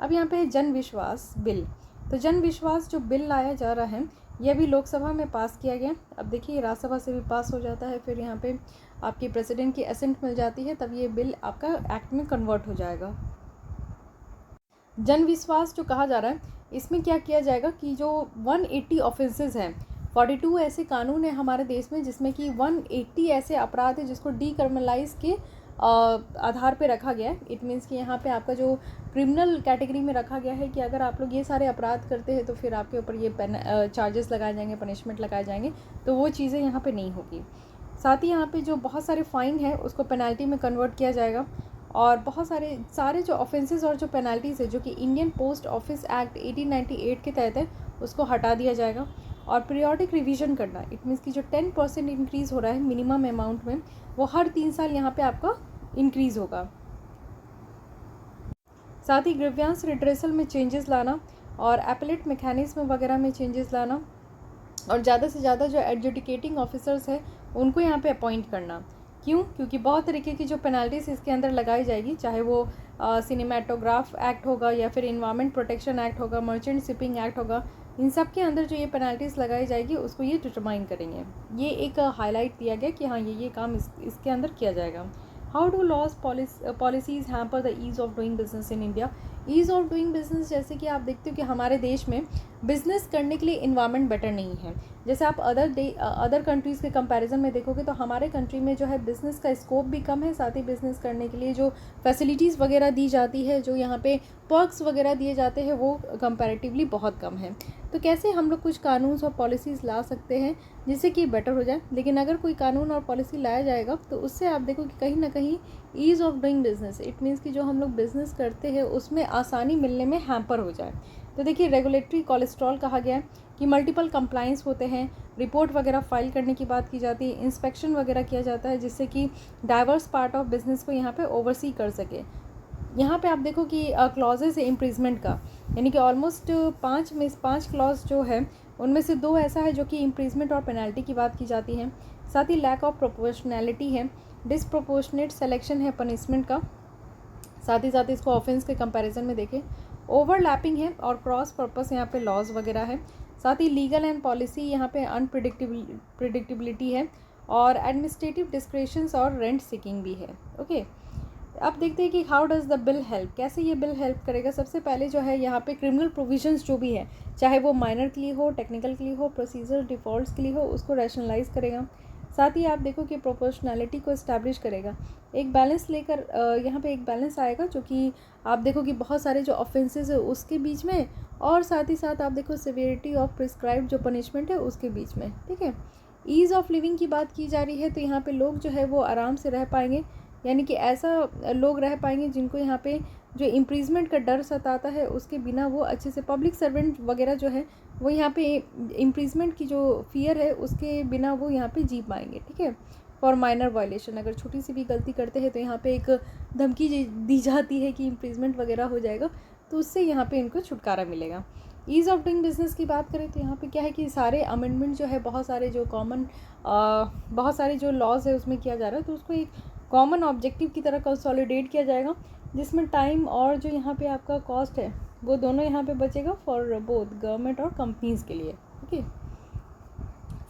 अब यहाँ पे जन विश्वास बिल। तो जन विश्वास जो बिल लाया जा रहा है यह भी लोकसभा में पास किया गया। अब देखिए राज्यसभा से भी पास हो जाता है, फिर यहाँ पे आपकी प्रेसिडेंट की असेंट मिल जाती है, तब ये बिल आपका एक्ट में कन्वर्ट हो जाएगा। जन विश्वास जो कहा जा रहा है इसमें क्या किया जाएगा कि जो 180 ऑफेंसेस हैं, 42 ऐसे कानून है हमारे देश में जिसमें कि 180 ऐसे अपराध है जिसको डीक्रिमिनलाइज के आधार पे रखा गया है। इट मीन्स कि यहाँ पे आपका जो क्रिमिनल कैटेगरी में रखा गया है कि अगर आप लोग ये सारे अपराध करते हैं तो फिर आपके ऊपर ये चार्जेस लगाए जाएंगे, पनिशमेंट लगाए जाएंगे, तो वो चीज़ें यहाँ पे नहीं होगी। साथ ही यहाँ पे जो बहुत सारे फ़ाइन है उसको पेनल्टी में कन्वर्ट किया जाएगा, और बहुत सारे जो ऑफेंसेस और जो पेनल्टीज़ है जो कि इंडियन पोस्ट ऑफिस एक्ट 1898 के तहत है उसको हटा दिया जाएगा। और पीरियोडिक रिवीजन करना, इट मीन्स कि जो 10% इंक्रीज़ हो रहा है मिनिमम अमाउंट में, वो हर 3 साल यहाँ पे आपका इंक्रीज़ होगा। साथ ही ग्रीवियंस रिड्रेसल में चेंजेस लाना और एपेलेट मैकेनिज्म वगैरह में चेंजेस लाना, और ज़्यादा से ज़्यादा जो एडजुडिकेटिंग ऑफिसर्स हैं उनको यहाँ पे अपॉइंट करना। क्यों? क्योंकि बहुत तरीके की जो पेनल्टीज़ इसके अंदर लगाई जाएगी, चाहे वो सिनेमाटोग्राफ एक्ट होगा या फिर इन्वायरमेंट प्रोटेक्शन एक्ट होगा, मर्चेंट शिपिंग एक्ट होगा, इन सब के अंदर जो ये पेनल्टीज़ लगाई जाएगी उसको ये डिटरमाइन करेंगे। ये एक हाईलाइट दिया गया कि हाँ ये काम इसके अंदर किया जाएगा। How do laws policies hamper the ease of doing business in India. Ease of doing business, जैसे कि आप देखते हो कि हमारे देश में बिज़नेस करने के लिए इन्वायरमेंट बेटर नहीं है। जैसे आप अदर कंट्रीज़ के कंपैरिजन में देखोगे तो हमारे कंट्री में जो है बिज़नेस का स्कोप भी कम है, साथ ही बिज़नेस करने के लिए जो फैसिलिटीज़ वगैरह दी जाती है, जो यहाँ पे पर्क्स वगैरह दिए जाते हैं, वो कंपैरेटिवली बहुत कम है। तो कैसे हम लोग कुछ कानून और पॉलिसीज़ ला सकते हैं जिससे कि बेटर हो जाए। लेकिन अगर कोई कानून और पॉलिसी लाया जाएगा तो उससे आप देखो कि कहीं ना कहीं ease of doing business, it means कि जो हम लोग बिज़नेस करते हैं उसमें आसानी मिलने में हैम्पर हो जाए। तो देखिए, रेगुलेटरी कोलेस्ट्रॉल कहा गया है कि मल्टीपल कंप्लाइंस होते हैं, रिपोर्ट वगैरह फाइल करने की बात की जाती है, इंस्पेक्शन वगैरह किया जाता है जिससे कि डाइवर्स पार्ट ऑफ बिज़नेस को यहाँ पे ओवरसी कर सके। यहाँ पे आप देखो कि क्लॉजेस है इम्प्रीजमेंट का, यानी कि ऑलमोस्ट 5 क्लॉज जो है उनमें से 2 ऐसा है जो कि इम्प्रीजमेंट और पेनल्टी की बात की जाती है। साथ ही लैक ऑफ प्रोपोर्शनैलिटी है, डिसप्रोपोर्शनेट सेलेक्शन है पनिशमेंट का, साथ ही साथ इसको ऑफेंस के कंपैरिजन में देखें, ओवरलैपिंग है और क्रॉस पर्पस यहाँ पे लॉज वगैरह है। साथ ही लीगल एंड पॉलिसी यहाँ पे अनप्रिडिक्टेबिलिटी है, और एडमिनिस्ट्रेटिव डिस्क्रेशंस और रेंट सीकिंग भी है। ओके, अब देखते हैं कि how does the bill help, कैसे ये बिल हेल्प करेगा। सबसे पहले जो है यहाँ पे क्रिमिनल प्रोविजंस जो भी है, चाहे वो माइनर के लिए हो, टेक्निकल के लिए हो, प्रोसीजर डिफ़ॉल्ट्स के लिए हो, उसको रैशनलाइज करेगा। साथ ही आप देखो कि प्रोपोर्शनैलिटी को इस्टेब्लिश करेगा, एक बैलेंस लेकर यहाँ पे एक बैलेंस आएगा, जो कि आप देखो कि बहुत सारे जो ऑफेंसेस है उसके बीच में, और साथ ही साथ आप देखो सिवियरिटी ऑफ प्रिस्क्राइब जो पनिशमेंट है उसके बीच में। ठीक है, ईज़ ऑफ लिविंग की बात की जा रही है, तो यहाँ पे लोग जो है वो आराम से रह पाएंगे, यानी कि ऐसा लोग रह पाएंगे जिनको यहाँ पे जो इम्प्रीजमेंट का डर सताता है उसके बिना वो अच्छे से, पब्लिक सर्वेंट वगैरह जो है वो यहाँ पे इम्प्रीजमेंट की जो फियर है उसके बिना वो यहाँ पे जी पाएंगे। ठीक है, फॉर माइनर वायलेशन, अगर छोटी सी भी गलती करते हैं तो यहाँ पे एक धमकी दी जाती है कि इम्प्रीजमेंट वगैरह हो जाएगा, तो उससे यहाँ पे इनको छुटकारा मिलेगा। ईज़ ऑफ डूइंग बिज़नेस की बात करें तो यहाँ पे क्या है कि सारे अमेंडमेंट जो है बहुत सारे जो लॉज है उसमें किया जा रहा है, तो उसको एक कॉमन ऑब्जेक्टिव की तरह कंसोलिडेट किया जाएगा, जिसमें टाइम और जो यहाँ पे आपका कॉस्ट है वो दोनों यहाँ पे बचेगा फॉर बोथ गवर्नमेंट और कंपनीज़ के लिए। ओके,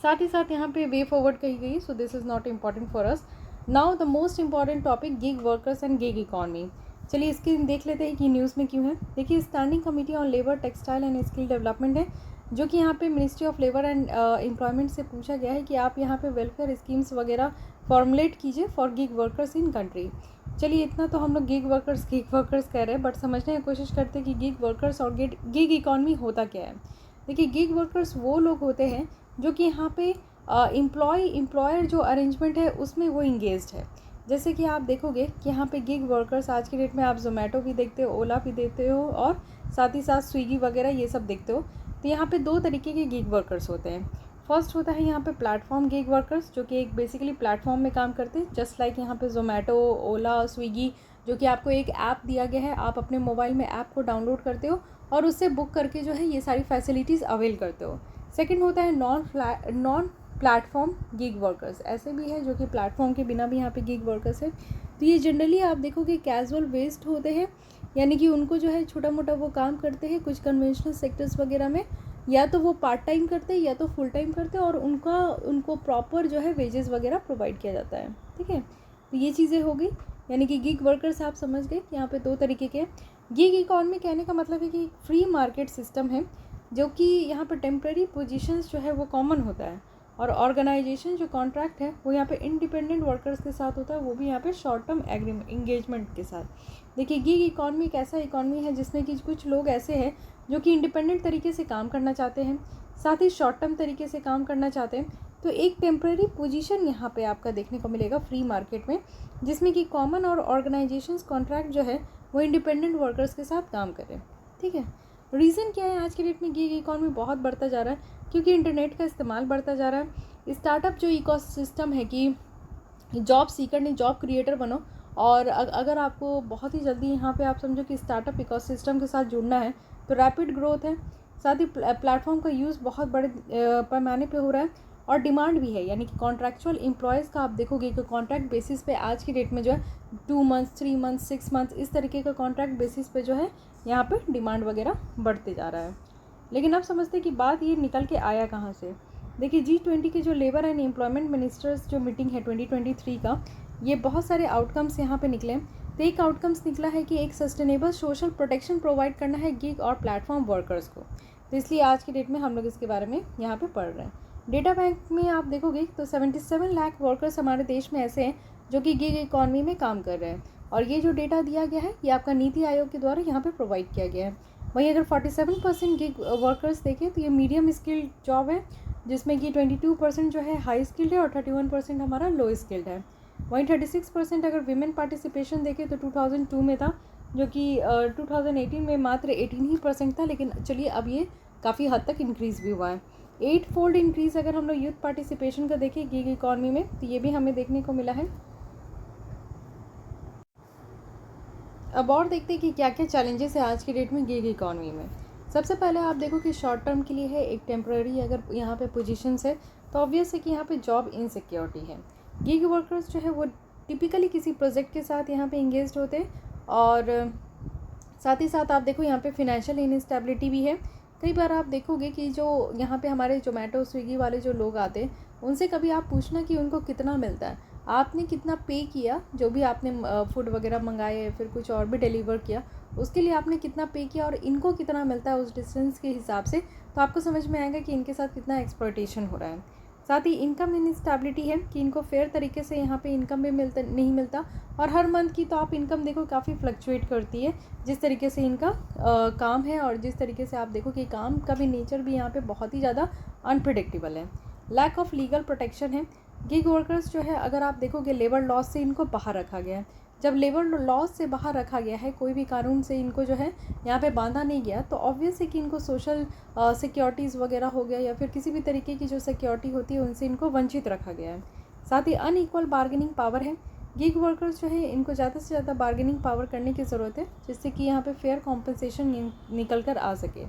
साथ ही साथ यहाँ पे वे फॉरवर्ड कही गई, so this is not important for us. Now the most important topic, gig workers and gig economy. चलिए इसकी देख लेते हैं कि न्यूज़ में क्यों है। देखिए, standing committee on labour, textile and skill development है, जो कि यहाँ पे ministry of labour and employment से पूछा गया है कि आप यहाँ पे वेलफेयर स्कीम्स वगैरह फॉर्मुलेट कीजिए for gig workers in country. चलिए, इतना तो हम लोग गिग वर्कर्स कह रहे हैं, बट समझने की कोशिश करते हैं कि गिग वर्कर्स और गिग इकॉनमी होता क्या है। देखिए, गिग वर्कर्स वो लोग होते हैं जो कि यहाँ पे एम्प्लॉयर जो अरेंजमेंट है उसमें वो इंगेज्ड है। जैसे कि आप देखोगे कि यहाँ पे गिग वर्कर्स आज की डेट में आप जोमेटो भी देखते हो, ओला भी देखते हो, और साथ ही साथ स्विगी वगैरह ये सब देखते हो। तो यहाँ पे 2 तरीके के गिग वर्कर्स होते हैं। फर्स्ट होता है यहाँ पे प्लेटफॉर्म गिग वर्कर्स, जो कि एक बेसिकली प्लेटफॉर्म में काम करते हैं, जस्ट लाइक यहाँ पे जोमेटो, ओला, स्विगी, जो कि आपको एक ऐप दिया गया है, आप अपने मोबाइल में ऐप को डाउनलोड करते हो और उससे बुक करके जो है ये सारी फैसिलिटीज़ अवेल करते हो। सेकेंड होता है नॉन प्लेटफॉर्म गिग वर्कर्स, ऐसे भी है जो कि प्लेटफॉर्म के बिना भी यहाँ पे गिग वर्कर्स है। तो ये जनरली आप देखोगे कैजुअल बेस्ड होते हैं, यानी कि उनको जो है छोटा मोटा वो काम करते हैं कुछ कन्वेंशनल सेक्टर्स वगैरह में, या तो वो पार्ट टाइम करते हैं या तो फुल टाइम करते हैं, और उनको प्रॉपर जो है वेजेस वगैरह प्रोवाइड किया जाता है। ठीक है, तो ये चीज़ें हो गई, यानी कि गिग वर्कर्स आप समझ गए। यहाँ पे 2 तरीके के हैं। गिग इकॉनमी कहने का मतलब है कि फ्री मार्केट सिस्टम है, जो कि यहाँ पर टेम्प्रेरी पोजीशंस जो है वो कॉमन होता है, और ऑर्गेनाइजेशन जो कॉन्ट्रैक्ट है वो यहाँ पे इंडिपेंडेंट वर्कर्स के साथ होता है, वो भी यहाँ पे शॉर्ट टर्म एंगेजमेंट के साथ। देखिए, गिग इकॉनमी एक ऐसा इकॉनमी है जिसमें कि कुछ लोग ऐसे हैं जो कि इंडिपेंडेंट तरीके से काम करना चाहते हैं, साथ ही शॉर्ट टर्म तरीके से काम करना चाहते हैं, तो एक टेम्प्रेरी पोजीशन यहाँ पे आपका देखने को मिलेगा फ्री मार्केट में, जिसमें कि कॉमन और ऑर्गेनाइजेशंस कॉन्ट्रैक्ट जो है वो इंडिपेंडेंट वर्कर्स के साथ काम करें। ठीक है, रीज़न क्या है आज के डेट में गिग इकॉनमी बहुत बढ़ता जा रहा है? क्योंकि इंटरनेट का इस्तेमाल बढ़ता जा रहा है। स्टार्टअप जो इकोसिस्टम है कि जॉब सीकर नहीं जॉब क्रिएटर बनो, और अगर आपको बहुत ही जल्दी यहाँ पे आप समझो कि स्टार्टअप इकोसिस्टम के साथ जुड़ना है तो रैपिड ग्रोथ है। साथ ही प्लेटफॉर्म का यूज़ बहुत बड़े पैमाने पे हो रहा है और डिमांड भी है, यानी कि कॉन्ट्रैक्चुअल एम्प्लॉयज़ का आप देखोगे कि कॉन्ट्रैक्ट बेसिस पे आज की डेट में जो है 2 मंथ्स 3 मंथ्स 6 मंथ्स इस तरीके का कॉन्ट्रैक्ट बेसिस पे जो है यहाँ पे डिमांड वगैरह बढ़ते जा रहा है। लेकिन अब समझते हैं कि बात ये निकल के आया कहाँ से। देखिए G20 के जो लेबर एंड एम्प्लॉयमेंट मिनिस्टर्स जो मीटिंग है 2023 का, ये बहुत सारे आउटकम्स यहाँ पे निकले। तो एक आउटकम्स निकला है कि एक सस्टेनेबल सोशल प्रोटेक्शन प्रोवाइड करना है गिग और प्लेटफॉर्म वर्कर्स को। तो इसलिए आज की डेट में हम लोग इसके बारे में यहाँ पे पढ़ रहे हैं। डेटा बैंक में आप देखोगे तो 77 लाख वर्कर्स हमारे देश में ऐसे हैं जो कि गिग इकॉनमी में काम कर रहे हैं, और ये जो डेटा दिया गया है ये आपका नीति आयोग के द्वारा यहाँ पे प्रोवाइड किया गया है। वहीं अगर 47% गिग वर्कर्स देखें तो ये मीडियम स्किल्ड जॉब है, जिसमें कि 22% जो है हाई स्किल्ड है और 31% हमारा लो स्किल्ड है। वहीं 36% अगर विमेन पार्टिसिपेशन देखें तो 2002 में था, जो कि 2018 में मात्र 18% था, लेकिन चलिए अब ये काफ़ी हद तक इंक्रीज़ भी हुआ है। 8 फोल्ड इंक्रीज़ अगर हम लोग यूथ पार्टिसिपेशन का देखें गिग इकॉनमी में तो ये भी हमें देखने को मिला है। अब और देखते हैं कि क्या क्या चैलेंजेस है आज की डेट में गिग इकॉनमी में। सबसे पहले आप देखो कि शॉर्ट टर्म के लिए है, एक टेम्प्रेरी अगर यहाँ पे पोजीशंस है तो ऑब्वियस है कि यहाँ पे जॉब इनसिक्योरिटी है। गिग वर्कर्स जो है वो टिपिकली किसी प्रोजेक्ट के साथ यहाँ पे इंगेज्ड होते हैं, और साथ ही साथ आप देखो यहाँ पे फिनेंशियल इनस्टेबिलिटी भी है। कई बार आप देखोगे कि जो यहाँ पे हमारे जोमेटो स्विगी वाले जो लोग आते हैं उनसे कभी आप पूछना कि उनको कितना मिलता है, आपने कितना पे किया, जो भी आपने फूड वगैरह मंगाए या फिर कुछ और भी डिलीवर किया उसके लिए आपने कितना पे किया और इनको कितना मिलता है उस डिस्टेंस के हिसाब से, तो आपको समझ में आएगा कि इनके साथ कितना एक्सप्लॉयटेशन हो रहा है। साथ ही इनकम इनस्टेबिलिटी है कि इनको फेयर तरीके से यहाँ पे इनकम भी नहीं मिलता, और हर मंथ की तो आप इनकम देखो काफ़ी फ्लक्चुएट करती है जिस तरीके से इनका काम है, और जिस तरीके से आप देखो कि काम का भी नेचर भी यहाँ पे बहुत ही ज़्यादा अनप्रिडिक्टेबल है। लैक ऑफ लीगल प्रोटेक्शन है। गिग वर्कर्स जो है अगर आप देखोगे लेबर लॉज से इनको बाहर रखा गया है। जब लेबर लॉज से बाहर रखा गया है, कोई भी कानून से इनको जो है यहाँ पे बांधा नहीं गया, तो ऑब्वियस है कि इनको सोशल सिक्योरिटीज़ वगैरह हो गया या फिर किसी भी तरीके की जो सिक्योरिटी होती है उनसे इनको वंचित रखा गया है। साथ ही अनइक्वल बार्गेनिंग पावर है। गिग वर्कर्स जो है इनको ज़्यादा से ज़्यादा बार्गेनिंग पावर करने की ज़रूरत है, जिससे कि यहाँ पे फेयर कॉम्पनसेशन निकल कर आ सके।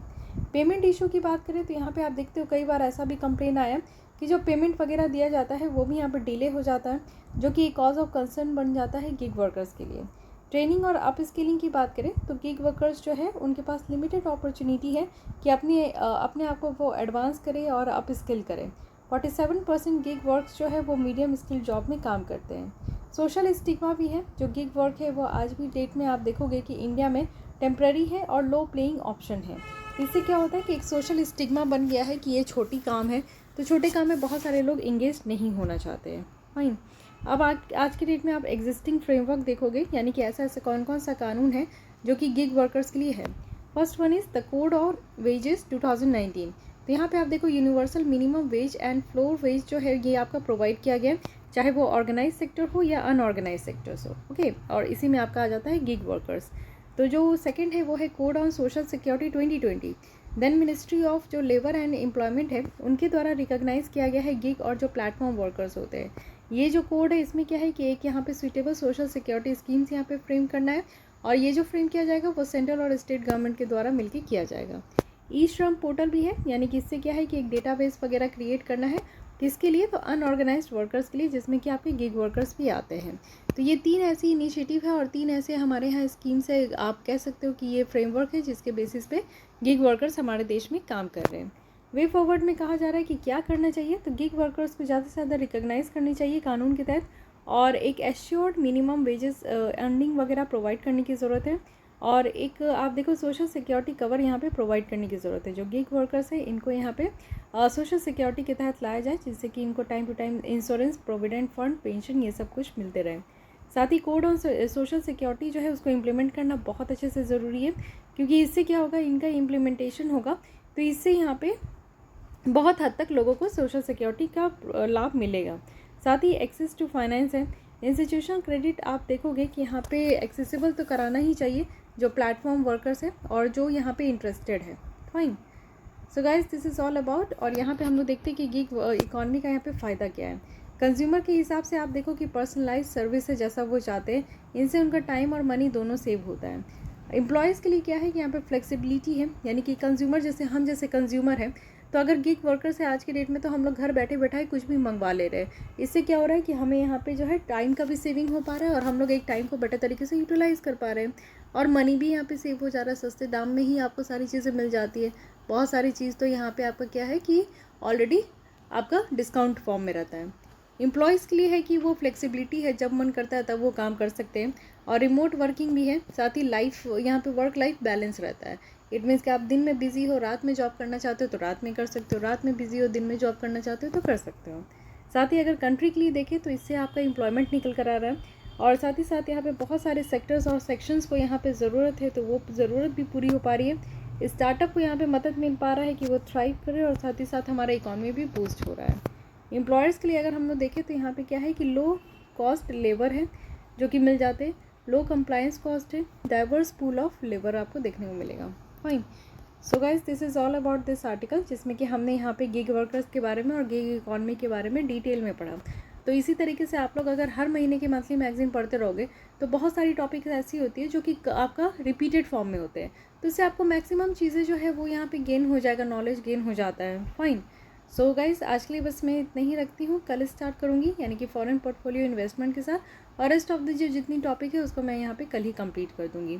पेमेंट इशू की बात करें तो यहाँ पे आप देखते हो कई बार ऐसा भी कंप्लेन आया कि जो पेमेंट वगैरह दिया जाता है वो भी यहाँ पर डिले हो जाता है, जो कि कॉज ऑफ कंसर्न बन जाता है गिग वर्कर्स के लिए। ट्रेनिंग और अप स्किलिंग की बात करें तो गिग वर्कर्स जो है उनके पास लिमिटेड अपॉर्चुनिटी है कि अपने आप को वो एडवांस करें और अप स्किल करें। 47% गिग वर्क्स जो है वो मीडियम स्किल जॉब में काम करते हैं। सोशल स्टिग्मा भी है। जो गिग वर्क है वो आज भी डेट में आप देखोगे कि इंडिया में टेम्प्रेरी है और लो प्लेइंग ऑप्शन है। इससे क्या होता है कि एक सोशल स्टिग्मा बन गया है कि ये छोटी काम है, तो छोटे काम में बहुत सारे लोग इंगेज नहीं होना चाहते हैं। फाइन। अब आज की डेट में आप एग्जिस्टिंग फ्रेमवर्क देखोगे, यानी कि ऐसा कौन कौन सा कानून है जो कि गिग वर्कर्स के लिए है। First one is the code और वेजेस 2019। तो यहाँ पे आप देखो universal minimum wage and floor wage जो है ये आपका प्रोवाइड किया गया है, चाहे वो ऑर्गेनाइज सेक्टर हो या अनऑर्गेनाइज सेक्टर्स हो। ओके, और इसी में आपका आ जाता है गिग वर्कर्स। तो जो सेकंड है वो है code on social security 2020। Then ministry of जो लेबर एंड एम्प्लॉयमेंट है उनके द्वारा रिकॉग्नाइज किया गया है गिग और जो प्लेटफॉर्म वर्कर्स होते हैं। ये जो कोड है इसमें क्या है कि एक यहाँ पे सुइटेबल सोशल सिक्योरिटी स्कीम्स यहाँ पे फ्रेम करना है, और ये जो फ्रेम किया जाएगा वो सेंट्रल और स्टेट गवर्नमेंट के द्वारा मिलकर किया जाएगा। ई श्रम पोर्टल भी है, यानी कि इससे क्या है कि एक डेटाबेस वगैरह क्रिएट करना है, किसके लिए, तो अनऑर्गेनाइज्ड वर्कर्स के लिए, जिसमें कि आपके गिग वर्कर्स भी आते हैं। तो ये 3 ऐसी इनिशिएटिव है और 3 ऐसे हमारे यहाँ स्कीम्स है, आप कह सकते हो कि ये फ्रेमवर्क है जिसके बेसिस पे गिग वर्कर्स हमारे देश में काम कर रहे हैं। वे फॉरवर्ड में कहा जा रहा है कि क्या करना चाहिए, तो गिग वर्कर्स को ज़्यादा से ज़्यादा रिकॉग्नाइज करनी चाहिए कानून के तहत, और एक एश्योर्ड मिनिमम वेजेस अर्निंग वगैरह प्रोवाइड करने की ज़रूरत है, और एक आप देखो सोशल सिक्योरिटी कवर यहाँ पे प्रोवाइड करने की ज़रूरत है। जो गिग वर्कर्स है इनको यहाँ पे सोशल सिक्योरिटी के तहत लाया जाए, जिससे कि इनको time to time insurance, provident fund, pension ये सब कुछ मिलते रहे। साथ ही कोड ऑन सोशल सिक्योरिटी जो है उसको इम्प्लीमेंट करना बहुत अच्छे से ज़रूरी है, क्योंकि इससे क्या होगा, इनका इम्प्लीमेंटेशन होगा तो इससे यहाँ पे बहुत हद तक लोगों को सोशल सिक्योरिटी का लाभ मिलेगा। साथ ही एक्सेस टू फाइनेंस है, इंस्टीट्यूशनल क्रेडिट आप देखोगे कि यहाँ पे एक्सेसिबल तो कराना ही चाहिए जो प्लेटफॉर्म वर्कर्स है और जो यहाँ पे इंटरेस्टेड है। Fine, so guys this is all about. और यहाँ पे हम लोग देखते हैं कि गिग इकॉनमी का यहाँ पे फ़ायदा क्या है। कंज्यूमर के हिसाब से आप देखो कि पर्सनलाइज सर्विस है जैसा वो चाहते हैं, इनसे उनका टाइम और मनी दोनों सेव होता है। एम्प्लॉयज़ के लिए क्या है कि यहाँ पे फ्लेक्सिबिलिटी है, यानी कि कंज्यूमर जैसे हम जैसे कंज्यूमर हैं तो अगर गिग वर्कर्स है आज के डेट में तो हम लोग घर बैठे बैठाए कुछ भी मंगवा ले रहे हैं। इससे क्या हो रहा है कि हमें यहाँ पे जो है टाइम का भी सेविंग हो पा रहा है और हम लोग एक टाइम को बेटर तरीके से यूटिलाइज़ कर पा रहे हैं और मनी भी यहाँ पे सेव हो जा रहा है। सस्ते दाम में ही आपको सारी चीज़ें मिल जाती है। बहुत सारी चीज़ तो यहाँ पे आपका क्या है कि ऑलरेडी आपका डिस्काउंट फॉर्म में रहता है। एम्प्लॉयज़ के लिए है कि वो फ्लेक्सिबिलिटी है, जब मन करता है तब वो काम कर सकते हैं और रिमोट वर्किंग भी है। साथ ही लाइफ यहाँ पे वर्क लाइफ बैलेंस रहता है। इट मीन्स कि आप दिन में बिजी हो, रात में जॉब करना चाहते हो तो रात में कर सकते हो, रात में बिजी हो दिन में जॉब करना चाहते हो तो कर सकते हो। साथ ही अगर कंट्री के लिए देखें तो इससे आपका एम्प्लॉयमेंट निकल कर आ रहा है और साथ ही साथ यहाँ पे बहुत सारे सेक्टर्स और सेक्शंस को यहाँ पे ज़रूरत है तो वो ज़रूरत भी पूरी हो पा रही है। स्टार्टअप को यहाँ पे मदद मिल पा रहा है कि वो थ्राइव करे और साथ ही साथ हमारा इकॉनमी भी बूस्ट हो रहा है। एम्प्लॉयर्स के लिए अगर हम लोग देखें तो यहाँ पे क्या है कि लो कॉस्ट लेबर है जो कि मिल जाते हैं, लो कंप्लायंस कॉस्ट है, डाइवर्स पूल ऑफ लेबर आपको देखने को मिलेगा। Fine, so guys this is all about this article जिसमें कि हमने यहाँ पे गिग वर्कर्स के बारे में और गिग इकॉनमी के बारे में डिटेल में पढ़ा। तो इसी तरीके से आप लोग अगर हर महीने के मंथली मैगजीन पढ़ते रहोगे तो बहुत सारी टॉपिक्स ऐसी होती है जो कि आपका रिपीटेड फॉर्म में होते हैं, तो इससे आपको मैक्सिमम चीज़ें जो है वो यहाँ पे गेन हो जाएगा, नॉलेज गेन हो जाता है। फाइन, सो गाइज आज के लिए बस मैं इतना ही रखती हूँ। कल स्टार्ट करूँगी यानी कि फॉरेन पोर्टफोलियो इन्वेस्टमेंट के साथ और रेस्ट ऑफ द जो जितनी टॉपिक है उसको मैं यहाँ पे कल ही कंप्लीट कर दूँगी।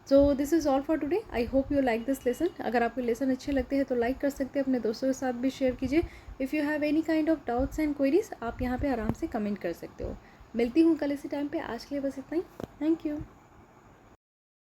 So this is all for today. I hope you like this lesson. अगर आपको लेसन अच्छे लगते हैं तो लाइक कर सकते हैं, अपने दोस्तों के साथ भी शेयर कीजिए। If you have any kind of doubts and queries आप यहाँ पे आराम से कमेंट कर सकते हो। मिलती हूँ कल इसी टाइम पे। आज के लिए बस इतना ही। Thank you.